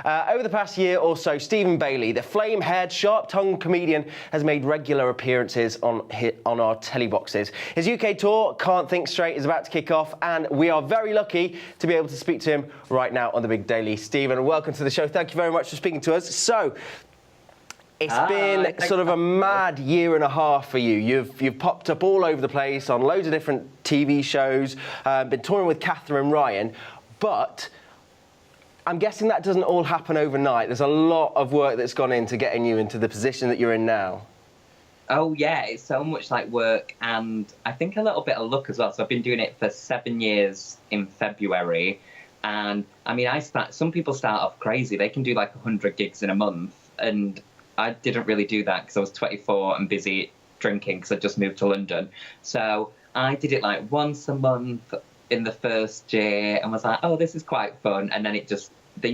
Over the past year or so, Stephen Bailey, the flame-haired, sharp-tongued comedian, has made regular appearances on our telly boxes. His UK tour, Can't Think Straight, is about to kick off, and we are very lucky to be able to speak to him right now on The Big Daily. Stephen, welcome to the show. Thank you very much for speaking to us. So, it's been sort of a mad year and a half for you. You've popped up all over the place on loads of different TV shows, been touring with Catherine Ryan, but I'm guessing that doesn't all happen overnight. There's a lot of work that's gone into getting you into the position that you're in now. Oh yeah, it's so much like work and I think a little bit of luck as well. So I've been doing it for 7 years in February. And I mean, some people start off crazy. They can do like 100 gigs in a month. And I didn't really do that because I was 24 and busy drinking because I just moved to London. So I did it like once a month in the first year and was like, oh, this is quite fun. And then you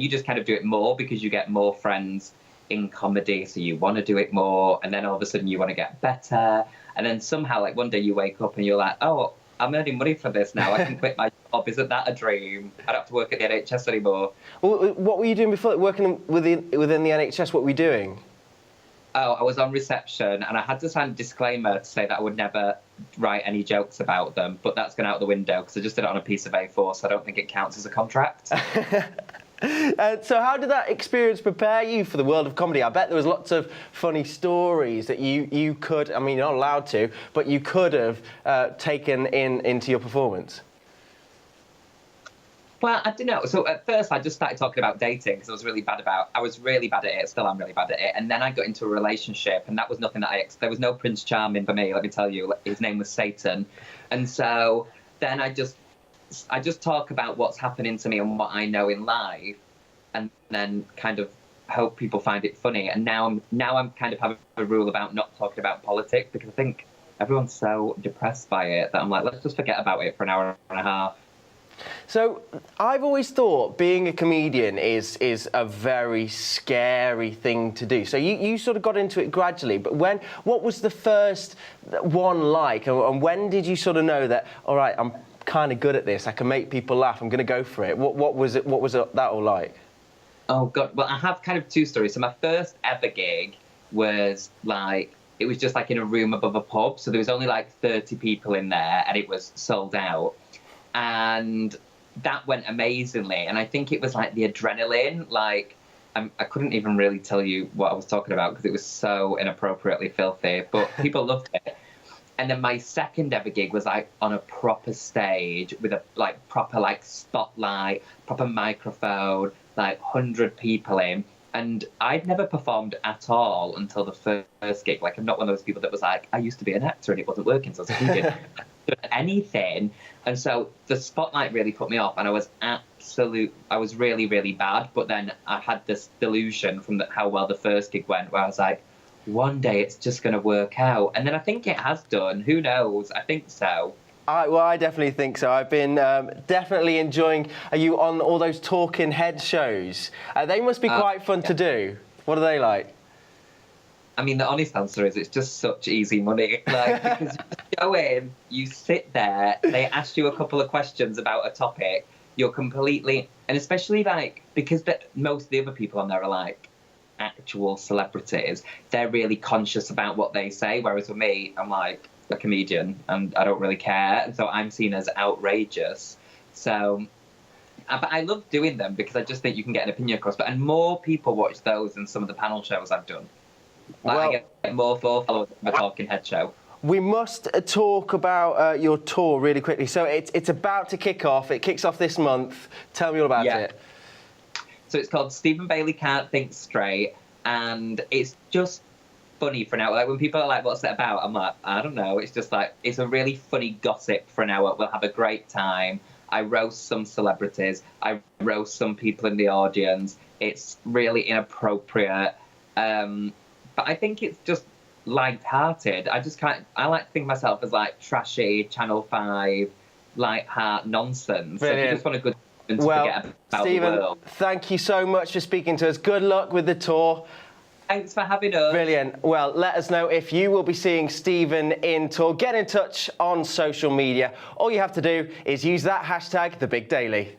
just kind of do it more because you get more friends in comedy. So you want to do it more. And then all of a sudden you want to get better. And then somehow like one day you wake up and you're like, oh, I'm earning money for this now. I can quit my job. Isn't that a dream? I don't have to work at the NHS anymore. Well, what were you doing before, working within the NHS? What were you doing? Oh, I was on reception and I had to sign a disclaimer to say that I would never write any jokes about them, but that's gone out the window because I just did it on a piece of A4, so I don't think it counts as a contract. So how did that experience prepare you for the world of comedy? I bet there was lots of funny stories that you could, I mean, you're not allowed to, but you could have taken into your performance. Well, I don't know. So at first I just started talking about dating because I was really bad at it, still am really bad at it. And then I got into a relationship and that was nothing that there was no Prince Charming for me, let me tell you. His name was Satan. And so then I just talk about what's happening to me and what I know in life and then kind of hope people find it funny. And now I'm kind of having a rule about not talking about politics because I think everyone's so depressed by it that I'm like, let's just forget about it for an hour and a half. So I've always thought being a comedian is a very scary thing to do. So you sort of got into it gradually, but what was the first one like? And when did you sort of know that, all right, I'm kind of good at this, I can make people laugh, I'm going to go for it? What was that all like? Oh, God. Well, I have kind of two stories. So my first ever gig was like, it was just like in a room above a pub. So there was only like 30 people in there and it was sold out. And that went amazingly. And I think it was like the adrenaline, like I couldn't even really tell you what I was talking about because it was so inappropriately filthy, but people loved it. And then my second ever gig was like on a proper stage with a like proper like spotlight, proper microphone, like 100 people in. And I'd never performed at all until the first gig. Like I'm not one of those people that was like, I used to be an actor and it wasn't working, so I was a comedian. Anything. And so the spotlight really put me off and I was really, really bad. But then I had this delusion from how well the first gig went where I was like, one day it's just going to work out. And then I think it has done. Who knows? I think so. Well, I definitely think so. I've been definitely enjoying... Are you on all those talking head shows? They must be quite fun to do. What are they like? I mean, the honest answer is it's just such easy money. Like, because you go in, you sit there, they ask you a couple of questions about a topic, you're completely... And especially, like, because most of the other people on there are, like, actual celebrities, they're really conscious about what they say, whereas with me, I'm, like, a comedian, and I don't really care, and so I'm seen as outrageous. So... But I love doing them because I just think you can get an opinion across. And more people watch those than some of the panel shows I've done. Like, well, I get more followers than my talking head show. We must talk about your tour really quickly. So it's about to kick off. It kicks off this month. Tell me all about it. So it's called Stephen Bailey Can't Think Straight, and it's just funny for an hour. Like when people are like, "What's it about?" I'm like, I don't know. It's just like it's a really funny gossip for an hour. We'll have a great time. I roast some celebrities. I roast some people in the audience. It's really inappropriate. But I think it's just light-hearted. I like to think of myself as like trashy Channel 5, light-heart nonsense. Brilliant. So if you just want a good time to forget about Stephen, the world. Thank you so much for speaking to us. Good luck with the tour. Thanks for having us. Brilliant. Well, let us know if you will be seeing Stephen in tour. Get in touch on social media. All you have to do is use that hashtag, The Big Daily.